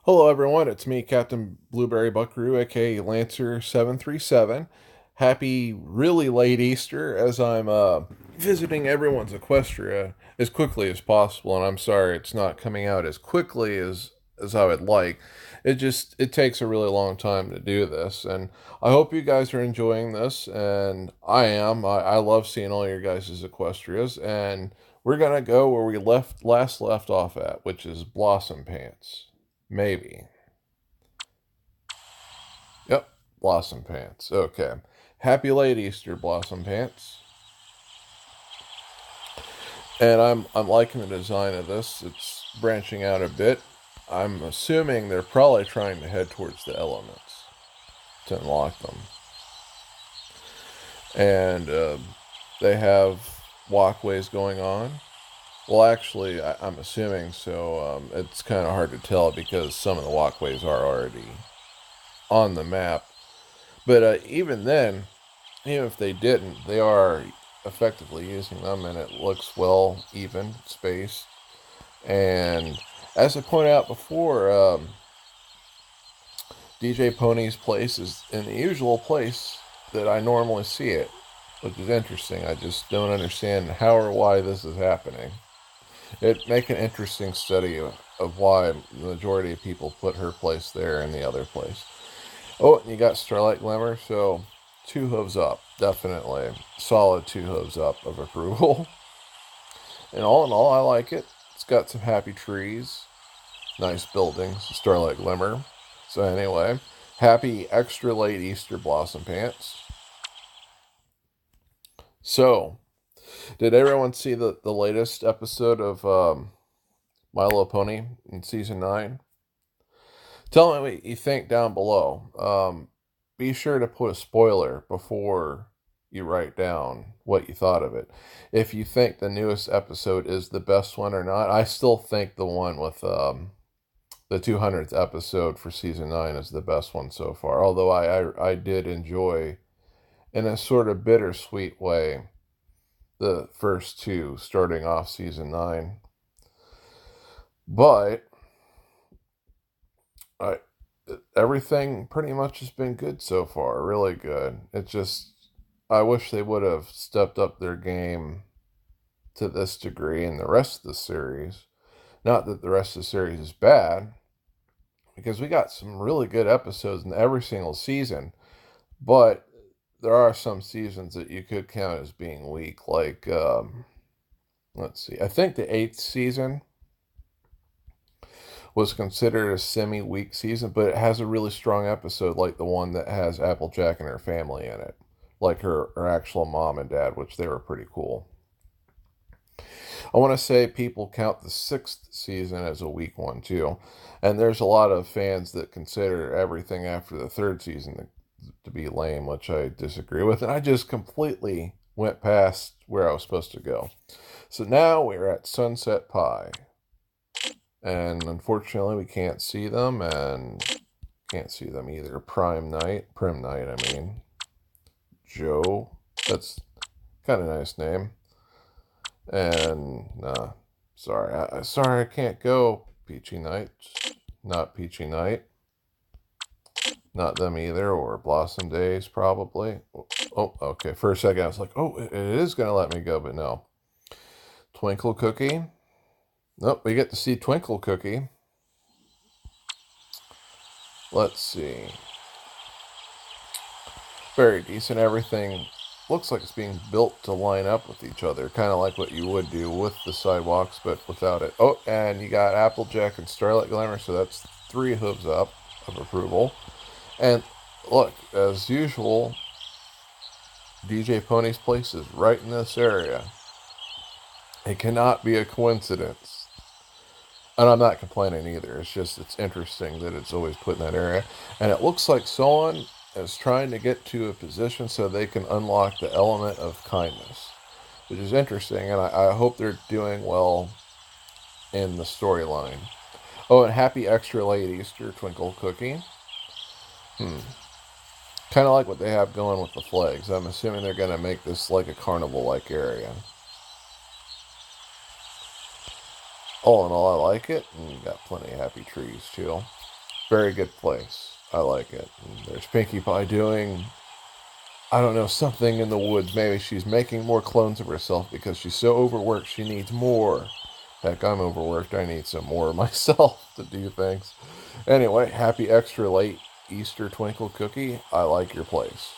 Hello, everyone. It's me, Captain Blueberry Buckaroo, aka Lancer 737. Happy, really late Easter, as I'm visiting everyone's Equestria as quickly as possible. And I'm sorry it's not coming out as quickly as I would like. It takes a really long time to do this, and I hope you guys are enjoying this. And I am. I love seeing all your guys' Equestrias, and we're gonna go where we left off at, which is Blossom Pants. Maybe. Yep. Blossom Pants. Okay. Happy late Easter, Blossom Pants. And I'm liking the design of this. It's branching out a bit. I'm assuming they're probably trying to head towards the elements to unlock them. And they have walkways going on. Well, actually, I'm assuming so. It's kind of hard to tell because some of the walkways are already on the map. But even then, even if they didn't, they are effectively using them, and it looks well even spaced. And as I pointed out before, DJ Pony's place is in the usual place that I normally see it, which is interesting. I just don't understand how or why this is happening. It make an interesting study of why the majority of people put her place there and the other place. Oh, and you got Starlight Glimmer, so two hooves up, definitely. Solid two hooves up of approval. And all in all, I like it. It's got some happy trees, nice buildings, Starlight Glimmer. So anyway, happy extra late Easter Blossom Pants. So, did everyone see the latest episode of My Little Pony in season 9? Tell me what you think down below. Be sure to put a spoiler before you write down what you thought of it. If you think the newest episode is the best one or not, I still think the one with the 200th episode for season 9 is the best one so far. Although I did enjoy, in a sort of bittersweet way, the first two starting off season 9. But I everything pretty much has been good so far, really good. It just I wish they would have stepped up their game to this degree in the rest of the series. Not that the rest of the series is bad, because we got some really good episodes in every single season, but there are some seasons that you could count as being weak. Like, let's see, I think the 8th season was considered a semi-weak season, but it has a really strong episode, like the one that has Applejack and her family in it, like her actual mom and dad, which they were pretty cool. I want to say people count the 6th season as a weak one too, and there's a lot of fans that consider everything after the 3rd season to be lame, which I disagree with, and I just completely went past where I was supposed to go. So now we're at Sunset Pie. And unfortunately, we can't see them, and can't see them either. Prim Night, I mean. Joe, that's kind of nice name. And, sorry, I can't go. Peachy Night, not Peachy Night. Not them either, or Blossom Days, probably. Oh, okay, for a second I was like, oh, it is going to let me go, but no. Twinkle Cookie. Nope, we get to see Twinkle Cookie. Let's see. Very decent. Everything looks like it's being built to line up with each other, kind of like what you would do with the sidewalks, but without it. Oh, and you got Applejack and Starlight Glimmer, so that's 3 hooves up of approval. And look, as usual, DJ Pony's place is right in this area. It cannot be a coincidence. And I'm not complaining either. It's interesting that it's always put in that area. And it looks like someone is trying to get to a position so they can unlock the element of kindness, which is interesting. And I hope they're doing well in the storyline. Oh, and happy extra late Easter, Twinkle Cookie. Kind of like what they have going with the flags. I'm assuming they're going to make this like a carnival-like area. All in all, I like it, and you got plenty of happy trees too. Very good place. I like it. And there's Pinkie Pie doing, I don't know, something in the woods. Maybe she's making more clones of herself because she's so overworked she needs more. Heck, I'm overworked. I need some more myself to do things. Anyway, happy extra late Easter Twinkle Cookie. I like your place.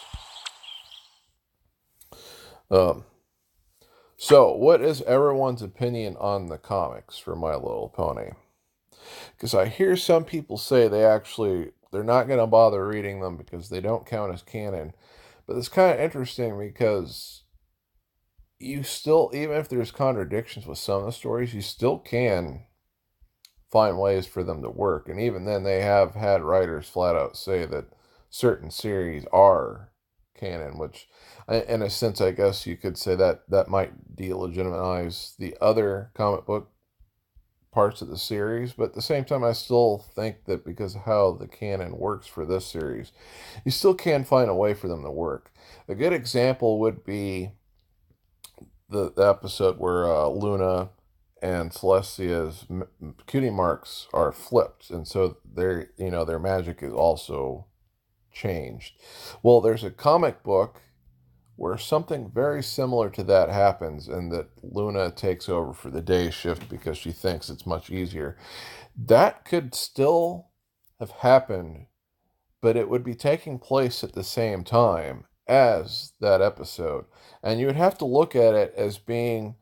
Um, so, what is everyone's opinion on the comics for My Little Pony? Because I hear some people say they're not going to bother reading them because they don't count as canon. But it's kind of interesting because you still, even if there's contradictions with some of the stories, you still can find ways for them to work. And even then, they have had writers flat out say that certain series are canon, which, in a sense, I guess you could say that that might delegitimize the other comic book parts of the series. But at the same time, I still think that because of how the canon works for this series, you still can find a way for them to work. A good example would be the episode where Luna and Celestia's cutie marks are flipped, and so their magic is also changed. Well, there's a comic book where something very similar to that happens, and that Luna takes over for the day shift because she thinks it's much easier. That could still have happened, but it would be taking place at the same time as that episode. And you would have to look at it as being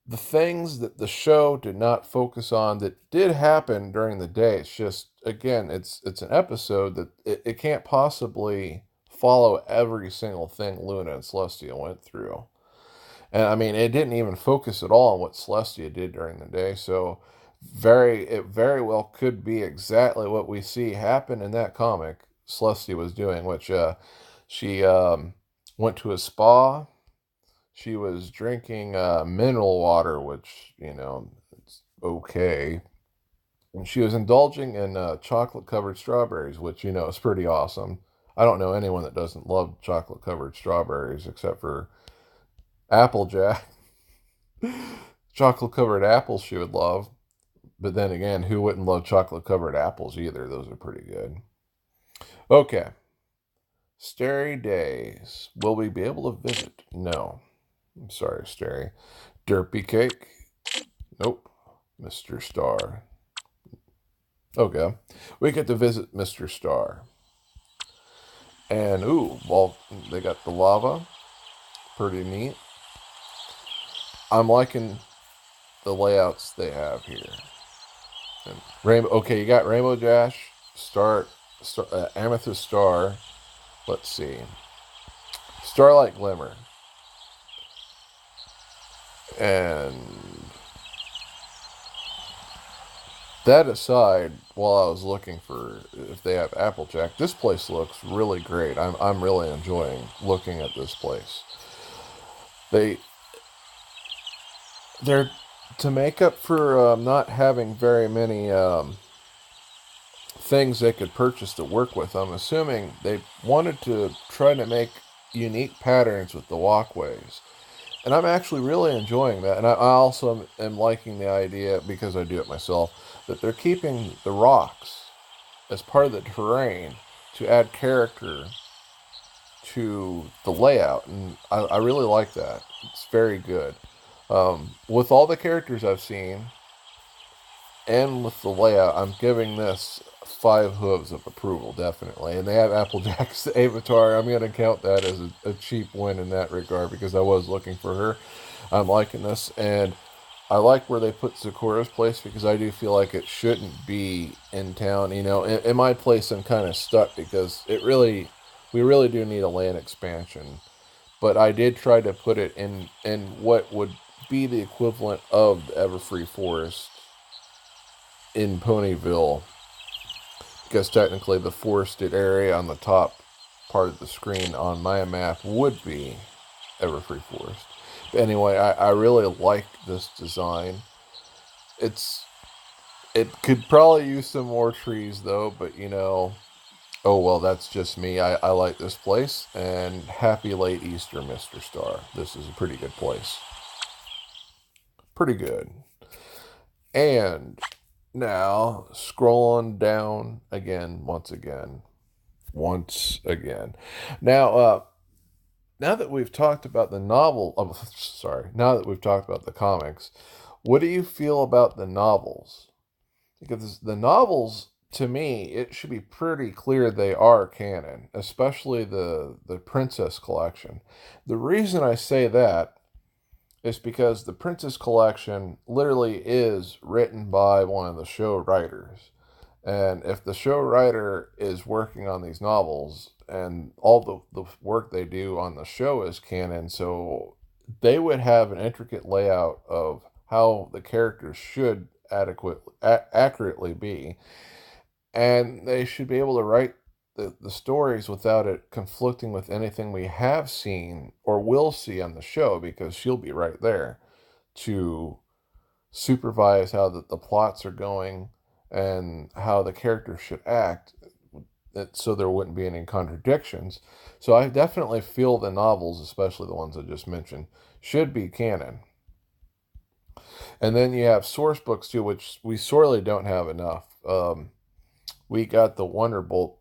the things that the show did not focus on that did happen during the day. It's just, again, it's an episode that it can't possibly follow every single thing Luna and Celestia went through. And I mean, it didn't even focus at all on what Celestia did during the day. So it very well could be exactly what we see happen in that comic Celestia was doing, which she went to a spa. She was drinking mineral water, which, it's okay. And she was indulging in chocolate-covered strawberries, which, is pretty awesome. I don't know anyone that doesn't love chocolate-covered strawberries except for Applejack. Chocolate-covered apples she would love. But then again, who wouldn't love chocolate-covered apples either? Those are pretty good. Okay. Starry Days. Will we be able to visit? No. I'm sorry, Starry. Derpy Cake? Nope. Mr. Star. Okay. We get to visit Mr. Star. And, well, they got the lava. Pretty neat. I'm liking the layouts they have here. And Rainbow. Okay, you got Rainbow Dash, Amethyst Star. Let's see. Starlight Glimmer. And that aside, while I was looking for if they have Applejack, this place looks really great. I'm really enjoying looking at this place. They're to make up for not having very many things they could purchase to work with. I'm assuming they wanted to try to make unique patterns with the walkways. And I'm actually really enjoying that. And I also am liking the idea, because I do it myself, that they're keeping the rocks as part of the terrain to add character to the layout. And I really like that. It's very good. With all the characters I've seen, and with the layout, I'm giving this 5 hooves of approval, definitely. And they have Applejack's avatar. I'm going to count that as a cheap win in that regard, because I was looking for her. I'm liking this, and I like where they put Sakura's place, because I do feel like it shouldn't be in town. In my place, I'm kind of stuck, because we really do need a land expansion. But I did try to put it in what would be the equivalent of the Everfree Forest in Ponyville, because technically the forested area on the top part of the screen on my map would be Everfree Forest. But anyway, I really like this design. It could probably use some more trees though, but oh well, that's just me. I like this place, and happy late Easter, Mr. Star. This is a pretty good place. Pretty good. And Now, scrolling down again, once again. Now, now that we've talked about the novel, sorry, now that we've talked about the comics, what do you feel about the novels? Because the novels, to me, it should be pretty clear they are canon, especially the Princess Collection. The reason I say that is because the Princess Collection literally is written by one of the show writers. And if the show writer is working on these novels and all the work they do on the show is canon, so they would have an intricate layout of how the characters should accurately be. And they should be able to write the stories without it conflicting with anything we have seen or will see on the show because she'll be right there to supervise how the plots are going and how the characters should act so there wouldn't be any contradictions. So I definitely feel the novels, especially the ones I just mentioned, should be canon. And then you have source books too, which we sorely don't have enough. We got the Wonderbolt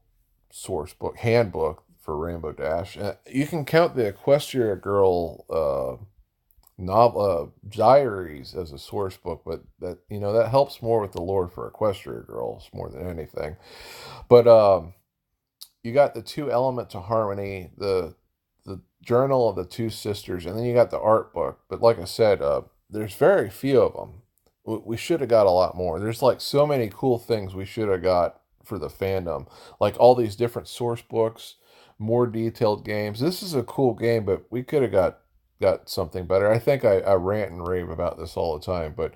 source book, handbook for Rainbow Dash. You can count the Equestria Girl novel diaries as a source book, but that helps more with the lore for Equestria Girls more than anything. But you got the Two Elements of Harmony, the Journal of the Two Sisters, and then you got the art book. But like I said, there's very few of them. We should have got a lot more. There's like so many cool things we should have got for the fandom, like all these different source books, more detailed games. This is a cool game, but we could have got something better. I think I rant and rave about this all the time, but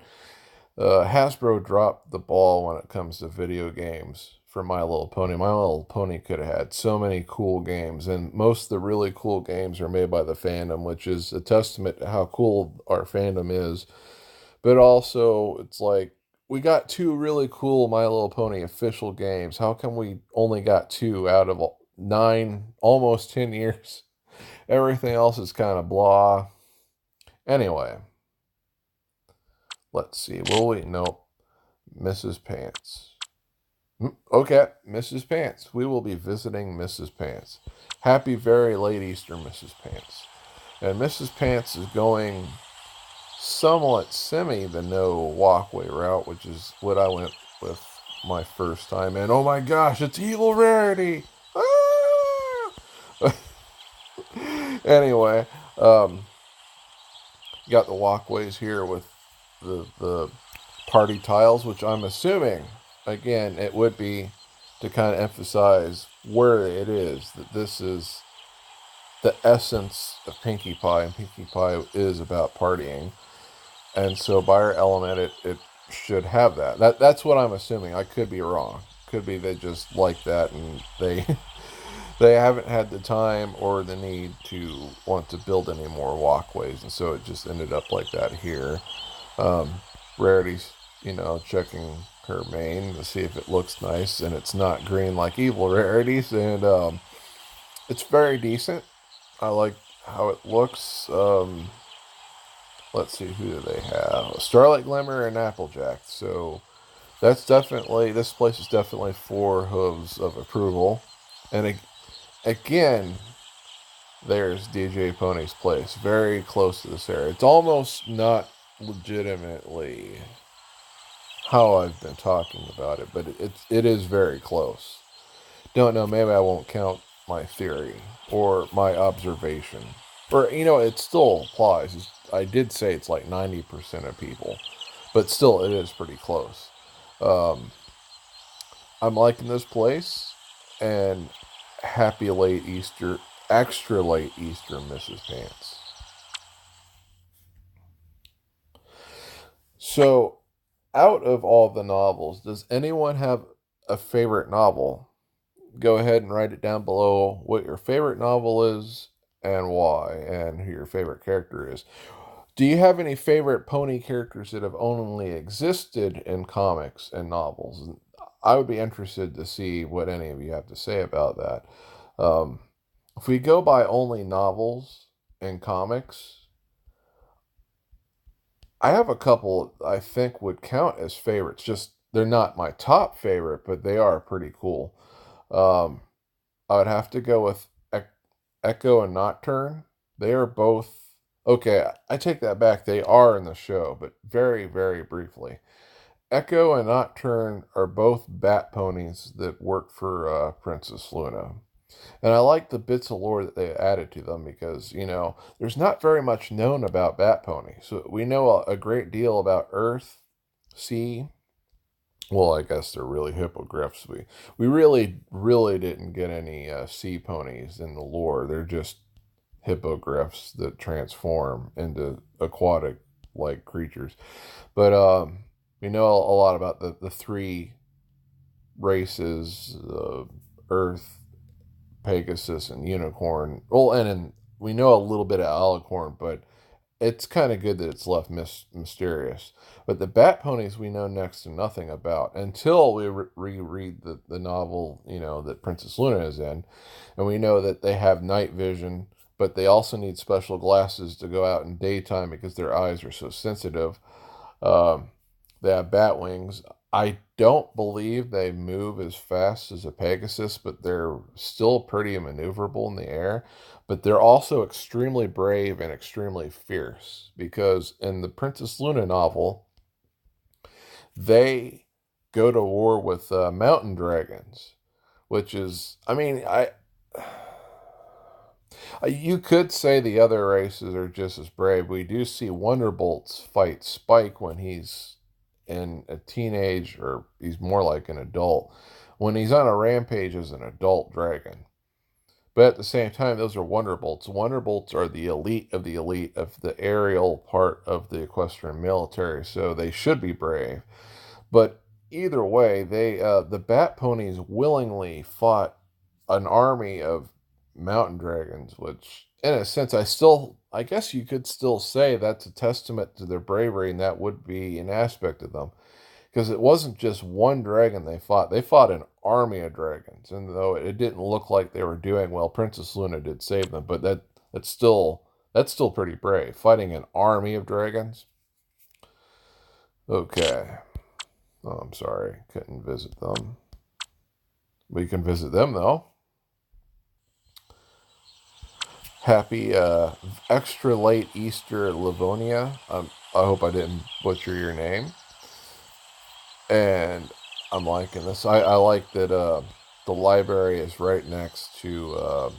Hasbro dropped the ball when it comes to video games for My Little Pony. My Little Pony could have had so many cool games, and most of the really cool games are made by the fandom, which is a testament to how cool our fandom is. But also, it's like we got two really cool My Little Pony official games. How come we only got two out of 9, almost 10 years? Everything else is kind of blah. Anyway, let's see. Will we? Nope. Mrs. Pants. Okay, Mrs. Pants. We will be visiting Mrs. Pants. Happy very late Easter, Mrs. Pants. And Mrs. Pants is going somewhat semi the no walkway route, which is what I went with my first time. And oh my gosh, it's Evil Rarity! Ah! Anyway, you got the walkways here with the party tiles, which I'm assuming, again, it would be to kind of emphasize where it is, that this is the essence of Pinkie Pie, and Pinkie Pie is about partying. And so by our element, it should have that. That's what I'm assuming. I could be wrong. Could be they just like that and they they haven't had the time or the need to want to build any more walkways, and so it just ended up like that here. Um, Rarity's, checking her mane to see if it looks nice, and it's not green like Evil Rarity's, and it's very decent. I like how it looks. Let's see, who do they have? Starlight Glimmer and Applejack. So this place is definitely 4 hooves of approval. And again, there's DJ Pony's place, very close to this area. It's almost not legitimately how I've been talking about it, but it is very close. Don't know, maybe I won't count my theory or my observation. Or, it still applies. I did say it's like 90% of people, but still it is pretty close. Um, I'm liking this place, and happy late Easter, extra late Easter, Mrs. Pants. So, out of all the novels, does anyone have a favorite novel? Go ahead and write it down below what your favorite novel is and why, and who your favorite character is. Do you have any favorite pony characters that have only existed in comics and novels? I would be interested to see what any of you have to say about that. Um, if we go by only novels and comics, I have a couple I think would count as favorites. Just they're not my top favorite, but they are pretty cool. Um, I would have to go with Echo and Nocturne. They are both okay. I take that back. They are in the show, but very, very briefly. Echo and Nocturne are both bat ponies that work for Princess Luna. And I like the bits of lore that they added to them because, there's not very much known about bat ponies. So we know a great deal about Earth, Sea. Well, I guess they're really hippogriffs. We really, really didn't get any sea ponies in the lore. They're just hippogriffs that transform into aquatic like creatures. But we know a lot about the three races: Earth, Pegasus, and Unicorn. Well, and we know a little bit of Alicorn, but it's kind of good that it's left mysterious. But the bat ponies we know next to nothing about until we reread the novel, that Princess Luna is in. And we know that they have night vision, but they also need special glasses to go out in daytime because their eyes are so sensitive. Um, they have bat wings. I don't believe they move as fast as a Pegasus, but they're still pretty maneuverable in the air. But they're also extremely brave and extremely fierce because in the Princess Luna novel, they go to war with mountain dragons, which is, I mean, you could say the other races are just as brave. We do see Wonderbolts fight Spike when he's in a teenage, or he's more like an adult, when he's on a rampage as an adult dragon. But at the same time, those are Wonderbolts. Wonderbolts are the elite of the aerial part of the Equestrian military, so they should be brave. But either way, the Bat Ponies willingly fought an army of mountain dragons, which, in a sense, I guess you could still say that's a testament to their bravery, and that would be an aspect of them. Because it wasn't just one dragon they fought an army of dragons. And though it didn't look like they were doing well, Princess Luna did save them, but that's still pretty brave. Fighting an army of dragons. Okay. Oh, I'm sorry. Couldn't visit them. We can visit them though. Happy extra late Easter, Livonia. I hope I didn't butcher your name. And I'm liking this. I like that the library is right next to.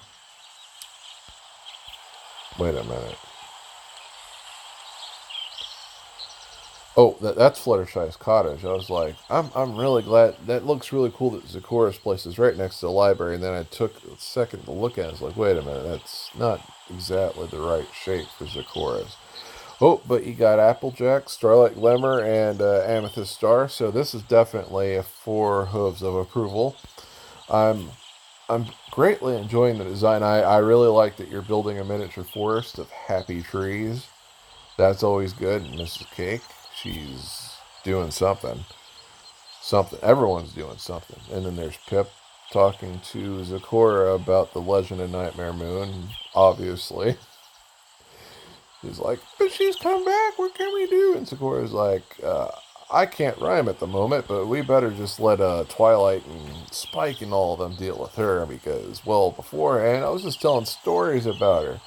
Wait a minute. Oh, that's Fluttershy's cottage. I was like, I'm really glad. That looks really cool that Zeccora's place is right next to the library. And then I took a second to look at it. I was like, wait a minute, that's not exactly the right shape for Zeccora's. Oh, but you got Applejack, Starlight Glimmer, and Amethyst Star. So this is definitely a four hooves of approval. I'm I'm greatly enjoying the design. I really like that you're building a miniature forest of happy trees. That's always good. Mrs. Cake, she's doing something. Something. Everyone's doing something. And then there's Pip talking to Zecora about the Legend of Nightmare Moon, obviously. He's like, but she's come back. What can we do? And Sakura's like, I can't rhyme at the moment, but we better just let Twilight and Spike and all of them deal with her because, well, beforehand I was just telling stories about her.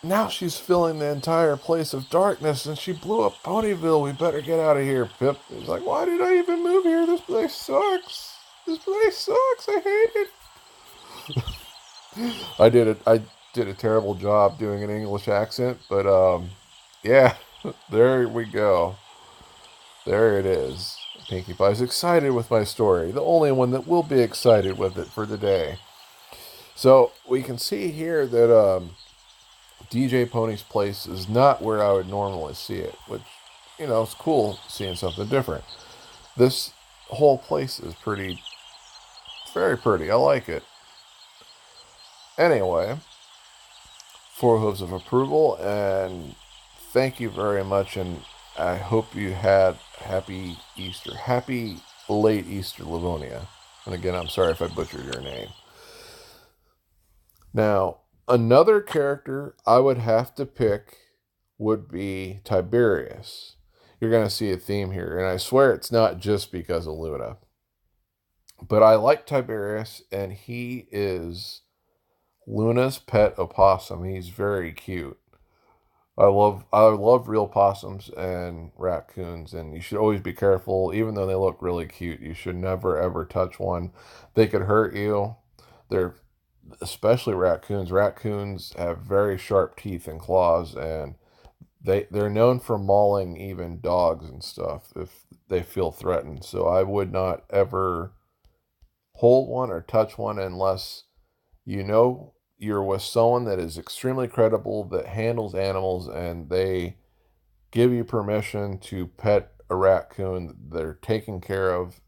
Now she's filling the entire place of darkness and she blew up Ponyville. We better get out of here, Pip. He's like, why did I even move here? This place sucks. This place sucks. I hate it. I did a terrible job doing an English accent, but yeah, there we go. There it is. Pinkie Pie's excited with my story, the only one that will be excited with it for the day. So we can see here that DJ Pony's place is not where I would normally see it, which, it's cool seeing something different. This whole place is very pretty. I like it. Anyway, four hooves of approval, and thank you very much, and I hope you had happy Easter. Happy late Easter, Livonia. And again, I'm sorry if I butchered your name. Now, another character I would have to pick would be Tiberius. you're going to see a theme here. And I swear it's not just because of Luna. But I like Tiberius, and he is Luna's pet opossum. He's very cute. I love real possums and raccoons, and you should always be careful. Even though they look really cute, you should never ever touch one. They could hurt you. They're especially raccoons. Raccoons have very sharp teeth and claws, and they're known for mauling even dogs and stuff if they feel threatened. So I would not ever hold one or touch one unless you know you're with someone that is extremely credible, that handles animals, and they give you permission to pet a raccoon that they're taken care of.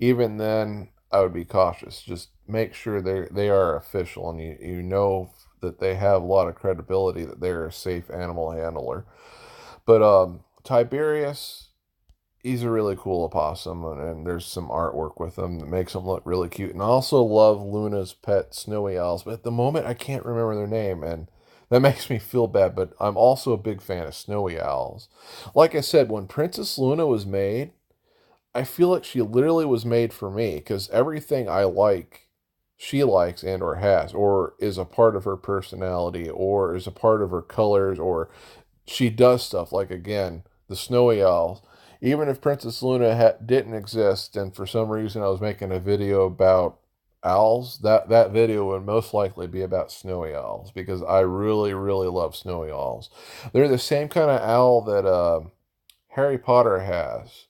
Even then, I would be cautious. Just make sure they are official, and you know that they have a lot of credibility, that they're a safe animal handler. But Tiberius, he's a really cool opossum, and there's some artwork with him that makes him look really cute. And I also love Luna's pet snowy owls, but at the moment I can't remember their name, and that makes me feel bad. But I'm also a big fan of snowy owls. Like I said, when Princess Luna was made, I feel like she literally was made for me, because everything I like, she likes and or has, or is a part of her personality, or is a part of her colors, or she does stuff like, again, the snowy owls. Even if Princess Luna didn't exist, and for some reason I was making a video about owls, that video would most likely be about snowy owls, because I really really love snowy owls. They're the same kind of owl that Harry Potter has,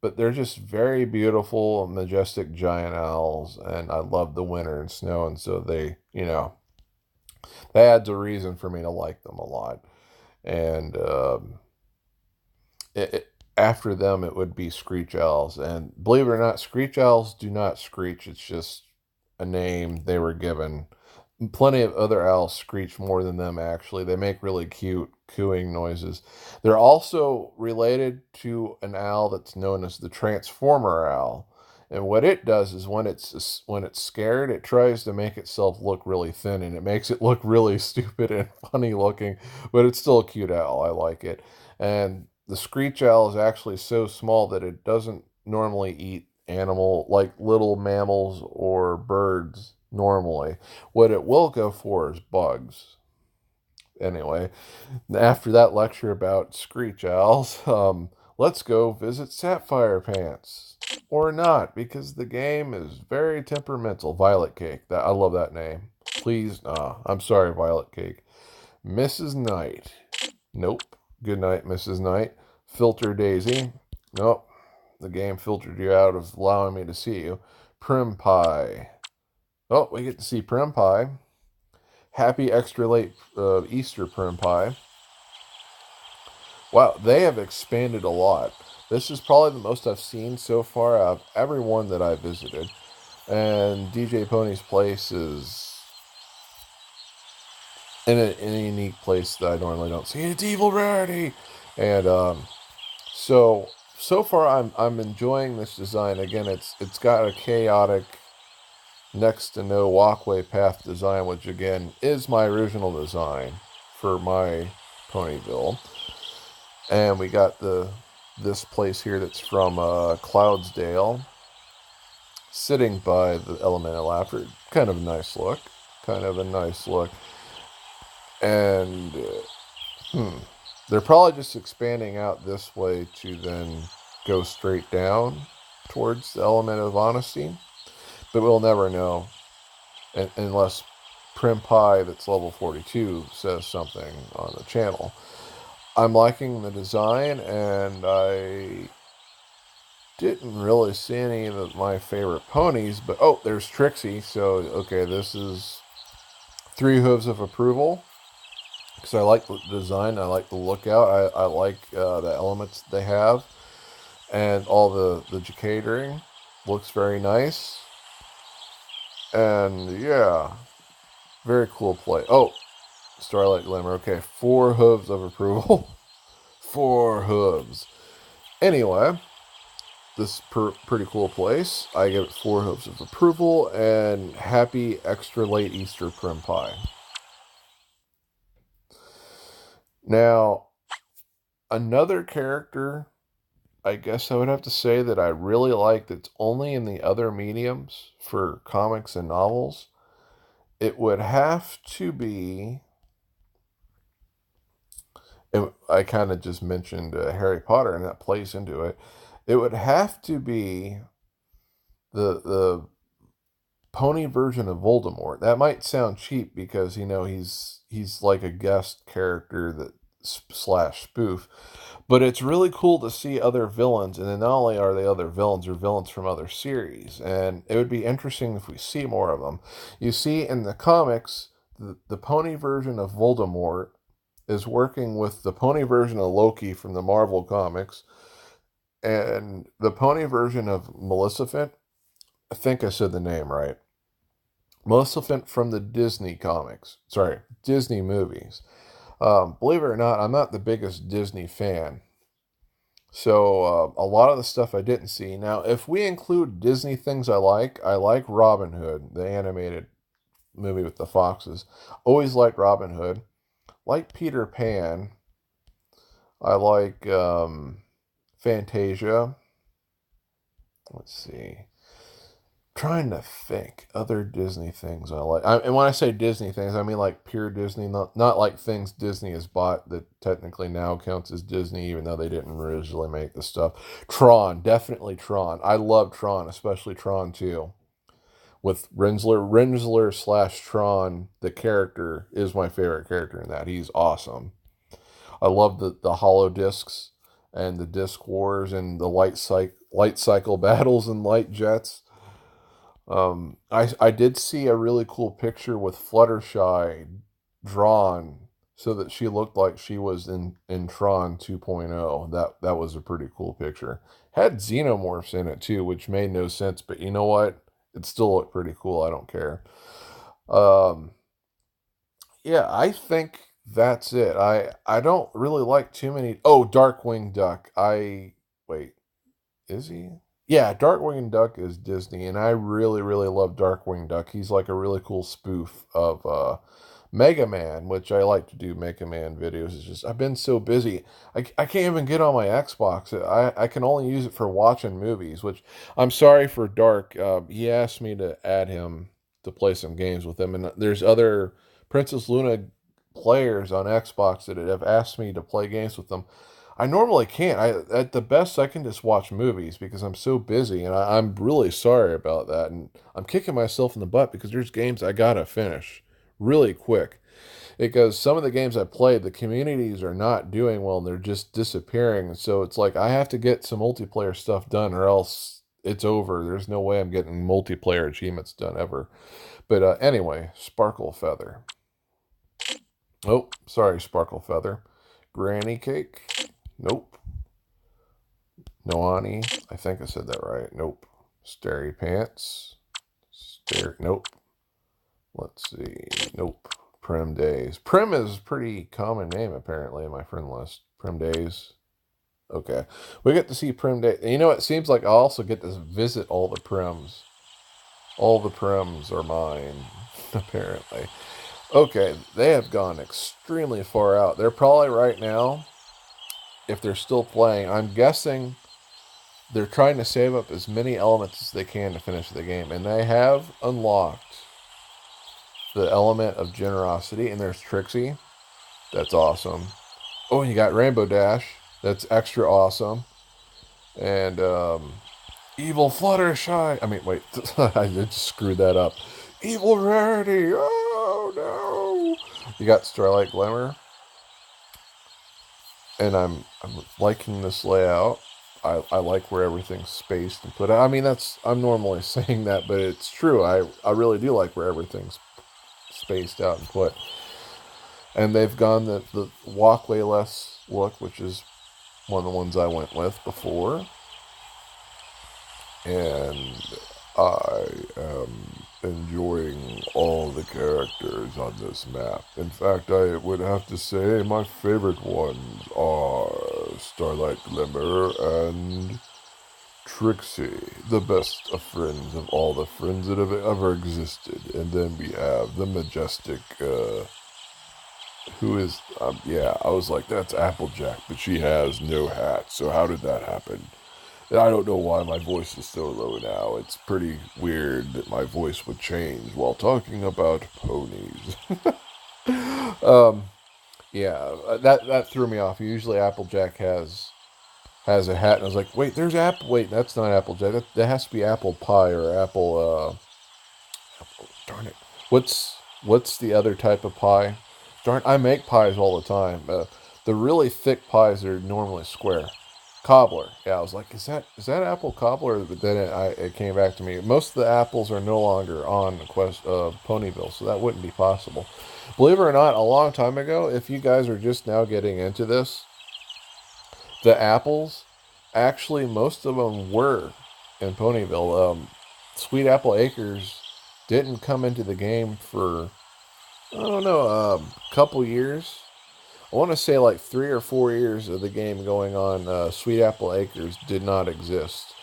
but they're just very beautiful, majestic giant owls, and I love the winter and snow, and so that adds a reason for me to like them a lot. And after them, it would be screech owls. And believe it or not, screech owls do not screech. It's just a name they were given. Plenty of other owls screech more than them, actually. They make really cute cooing noises. They're also related to an owl that's known as the transformer owl. And what it does is when it's scared, it tries to make itself look really thin, and it makes it look really stupid and funny looking, but it's still a cute owl. I like it. And the screech owl is actually so small that it doesn't normally eat animal like little mammals or birds normally. What it will go for is bugs. Anyway, after that lecture about screech owls, let's go visit Sapphire Pants. Or not, because the game is very temperamental. Violet Cake. I love that name. Please, I'm sorry, Violet Cake. Mrs. Knight. Nope. Good night, Mrs. Knight. Filter Daisy. Nope. The game filtered you out of allowing me to see you. Prim Pie. Oh, we get to see Prim Pie. Happy extra late Easter Prim Pie. Wow, they have expanded a lot. This is probably the most I've seen so far of everyone that I visited. And DJ Pony's place is in a unique place that I normally don't see. It's Evil Rarity! And so far I'm enjoying this design. Again, it's got a chaotic, next to no walkway path design, which again is my original design for my Ponyville. And we got this place here that's from Cloudsdale, sitting by the Elemental Laughter. Kind of a nice look. Kind of a nice look. And they're probably just expanding out this way to then go straight down towards the Element of Honesty. But we'll never know unless Prim Pie, that's level 42, says something on the channel. I'm liking the design, and I didn't really see any of my favorite ponies, but oh, there's Trixie. So, okay, this is 3 hooves of approval, because I like the design, I like the lookout, I like the elements they have, and all the catering looks very nice. And yeah, very cool play. Oh, Starlight Glimmer. Okay, 4 hooves of approval. 4 hooves. Anyway, this pretty cool place. I give it 4 hooves of approval, and happy extra late Easter Prim Pie. Now, another character I guess I would have to say that I really like that's only in the other mediums for comics and novels. It would have to be. I kind of just mentioned Harry Potter, and that plays into it. It would have to be the pony version of Voldemort. That might sound cheap because he's like a guest character that slash spoof, but it's really cool to see other villains, and then not only are they other villains, or villains from other series, and it would be interesting if we see more of them. You see in the comics, the pony version of Voldemort is working with the pony version of Loki from the Marvel comics, and the pony version of Maleficent. I think I said the name right. Maleficent from the Disney comics. Sorry, Disney movies. Believe it or not, I'm not the biggest Disney fan. So a lot of the stuff I didn't see. Now, if we include Disney things I like Robin Hood, the animated movie with the foxes. Always liked Robin Hood. Like Peter Pan. I like Fantasia. Let's see. Trying to think other Disney things I like. And when I say Disney things, I mean like pure Disney, not like things Disney has bought that technically now counts as Disney, even though they didn't originally make the stuff. Tron, definitely Tron. I love Tron, especially Tron 2. With Rinsler slash Tron, the character is my favorite character in that. He's awesome. I love the hollow discs and the disc wars and the light cycle battles and light jets. I did see a really cool picture with Fluttershy drawn so that she looked like she was in Tron 2.0. That was a pretty cool picture. Had xenomorphs in it too, which made no sense, but you know what? It still looked pretty cool. I don't care. Um, yeah, I think that's it. I don't really like too many. Oh, Darkwing Duck. I wait. Is he? Yeah, Darkwing Duck is Disney, and I really, really love Darkwing Duck. He's like a really cool spoof of Mega Man, which I like to do Mega Man videos. It's just, I've been so busy. I can't even get on my Xbox. I can only use it for watching movies, which I'm sorry for Dark. He asked me to add him to play some games with him, and there's other Princess Luna players on Xbox that have asked me to play games with them. I normally can't. At the best I can just watch movies because I'm so busy, and I'm really sorry about that. And I'm kicking myself in the butt because there's games I gotta finish really quick. Because some of the games I played, the communities are not doing well and they're just disappearing. So it's like I have to get some multiplayer stuff done or else it's over. There's no way I'm getting multiplayer achievements done ever. But anyway, Sparkle Feather. Oh, sorry, Sparkle Feather. Granny Cake. Nope. Noani. I think I said that right. Nope. Starry Pants. Nope. Let's see. Nope. Prim Days. Prim is a pretty common name, apparently, in my friend list. Prim Days. Okay. We get to see Prim Days. You know, it seems like I also get to visit all the Prims. All the Prims are mine, apparently. Okay, they have gone extremely far out. They're probably right now, if they're still playing, I'm guessing they're trying to save up as many elements as they can to finish the game. And they have unlocked the element of generosity. And there's Trixie. That's awesome. Oh, and you got Rainbow Dash. That's extra awesome. And Evil Fluttershy. I mean, wait. I just screwed that up. Evil Rarity. Oh, no. You got Starlight Glimmer. And I'm liking this layout. I like where everything's spaced and put out. I mean, I'm normally saying that, but it's true. I really do like where everything's spaced out and put. And they've gone the walkway-less look, which is one of the ones I went with before. And I am enjoying all the characters on this map. In fact, I would have to say my favorite ones are Starlight Glimmer and Trixie, the best of friends of all the friends that have ever existed. And then we have the majestic Who is, yeah, I was like, that's Applejack, but she has no hat, so how did that happen? And I don't know why my voice is so low now. It's pretty weird that my voice would change while talking about ponies. um, yeah, that threw me off. Usually Applejack has a hat, and I was like, wait, there's Apple. Wait, that's not Applejack. That has to be apple pie or apple. Darn it. What's the other type of pie? Darn, I make pies all the time. The really thick pies are normally square. Cobbler. Yeah, I was like, is that apple cobbler? But then it came back to me. Most of the apples are no longer on Ponyville, so that wouldn't be possible. Believe it or not, a long time ago, if you guys are just now getting into this, the apples, actually, most of them were in Ponyville. Sweet Apple Acres didn't come into the game for, I don't know, a couple years. I want to say like 3 or 4 years of the game going on. Sweet Apple Acres did not exist.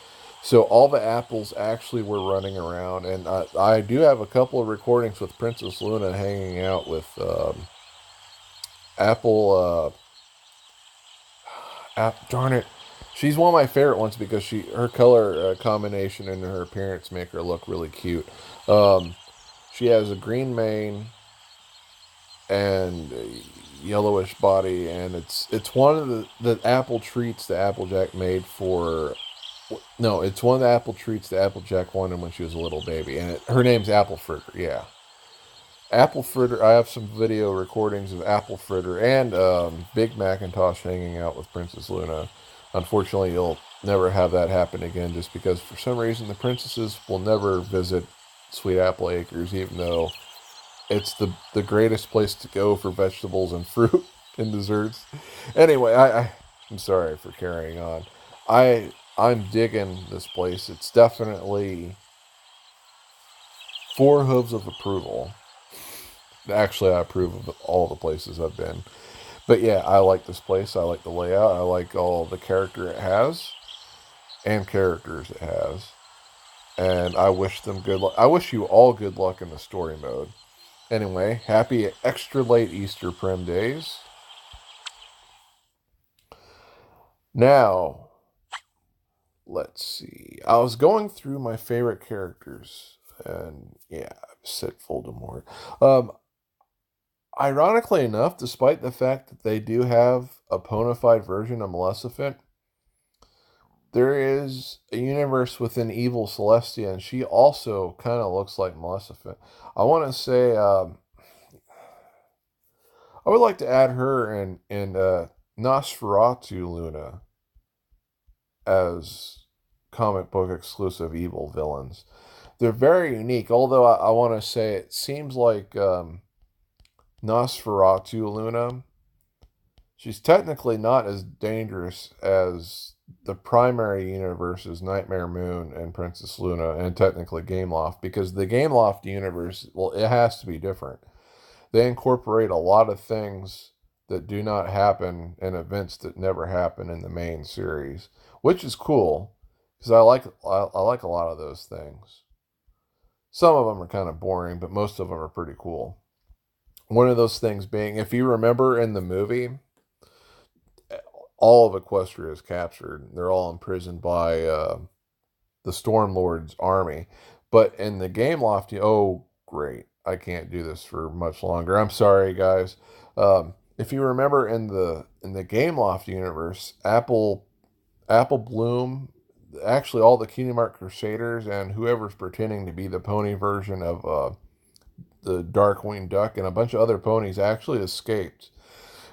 So all the apples actually were running around, and I do have a couple of recordings with Princess Luna hanging out with Apple. Darn it, she's one of my favorite ones because her color combination and her appearance make her look really cute. Um, she has a green mane and a yellowish body, and it's one of the apple treats that Applejack made for. No, it's one of the apple treats that Applejack wanted when she was a little baby, and her name's Apple Fritter. Yeah, Apple Fritter. I have some video recordings of Apple Fritter and Big Macintosh hanging out with Princess Luna. Unfortunately, you'll never have that happen again, just because for some reason the princesses will never visit Sweet Apple Acres, even though it's the greatest place to go for vegetables and fruit and desserts. Anyway, I'm sorry for carrying on. I'm digging this place. It's definitely four hooves of approval. Actually, I approve of all the places I've been. But yeah, I like this place. I like the layout. I like all the character it has and characters it has. And I wish them good luck. I wish you all good luck in the story mode. Anyway, happy extra late Easter Prim days. Now, let's see. I was going through my favorite characters, and yeah, said Voldemort. Ironically enough, despite the fact that they do have a bona fide version of Maleficent, there is a universe within Evil Celestia, and she also kind of looks like Maleficent. I want to say, I would like to add her and Nosferatu Luna as comic book exclusive evil villains. They're very unique, although I want to say it seems like Nosferatu Luna, she's technically not as dangerous as the primary universe's Nightmare Moon and Princess Luna, and technically Gameloft, because the Gameloft universe, well, it has to be different. They incorporate a lot of things that do not happen in events that never happen in the main series, which is cool because I like a lot of those things. Some of them are kind of boring, but most of them are pretty cool. One of those things being, if you remember in the movie, all of Equestria is captured. They're all imprisoned by the Stormlord's army. But in the game Lofty, oh, great. I can't do this for much longer. I'm sorry, guys. If you remember in the Game Loft universe, Apple Bloom, actually all the Kingdom Hearts Crusaders and whoever's pretending to be the pony version of the Darkwing Duck and a bunch of other ponies actually escaped.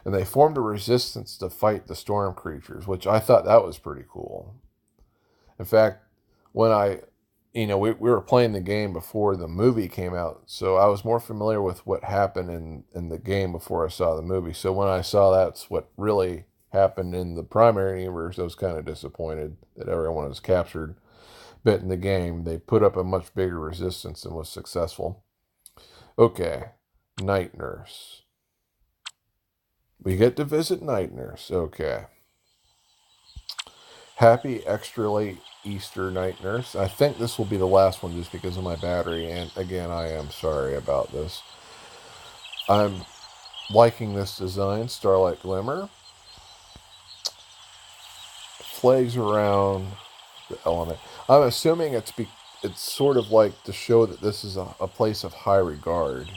And they formed a resistance to fight the storm creatures, which I thought that was pretty cool. In fact, when we were playing the game before the movie came out, so I was more familiar with what happened in the game before I saw the movie. So when I saw that's what really happened in the primary universe, I was kind of disappointed that everyone was captured. But in the game, they put up a much bigger resistance and was successful. Okay, Night Nurse. We get to visit Night Nurse. Okay. Happy extra late Easter, Night Nurse. I think this will be the last one just because of my battery. And again, I am sorry about this. I'm liking this design. Starlight Glimmer. Flags around the element. I'm assuming it's sort of like to show that this is a place of high regard.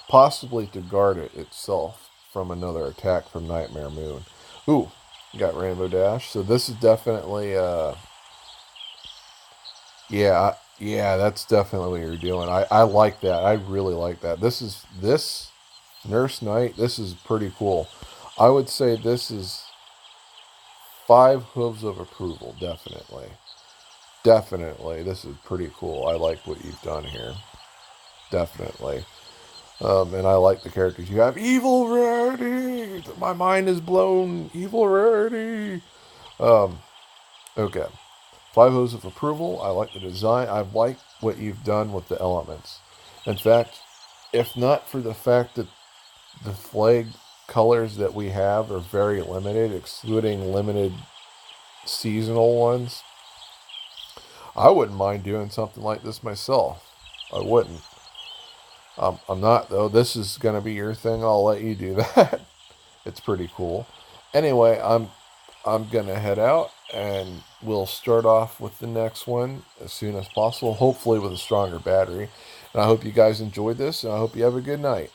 Possibly to guard it itself from another attack from Nightmare Moon. Ooh, got Rainbow Dash. So this is definitely, yeah, that's definitely what you're doing. I like that. I really like that. This Nurse Knight, this is pretty cool. I would say this is 5 hooves of approval, definitely. Definitely. This is pretty cool. I like what you've done here. Definitely. And I like the characters you have. Evil Rarity! My mind is blown. Evil Rarity! Um, okay. 5 hooves of approval. I like the design. I like what you've done with the elements. In fact, if not for the fact that the flag colors that we have are very limited, excluding limited seasonal ones, I wouldn't mind doing something like this myself. I wouldn't. I'm not, though. This is going to be your thing. I'll let you do that. It's pretty cool. Anyway, I'm going to head out, and we'll start off with the next one as soon as possible, hopefully with a stronger battery. And I hope you guys enjoyed this, and I hope you have a good night.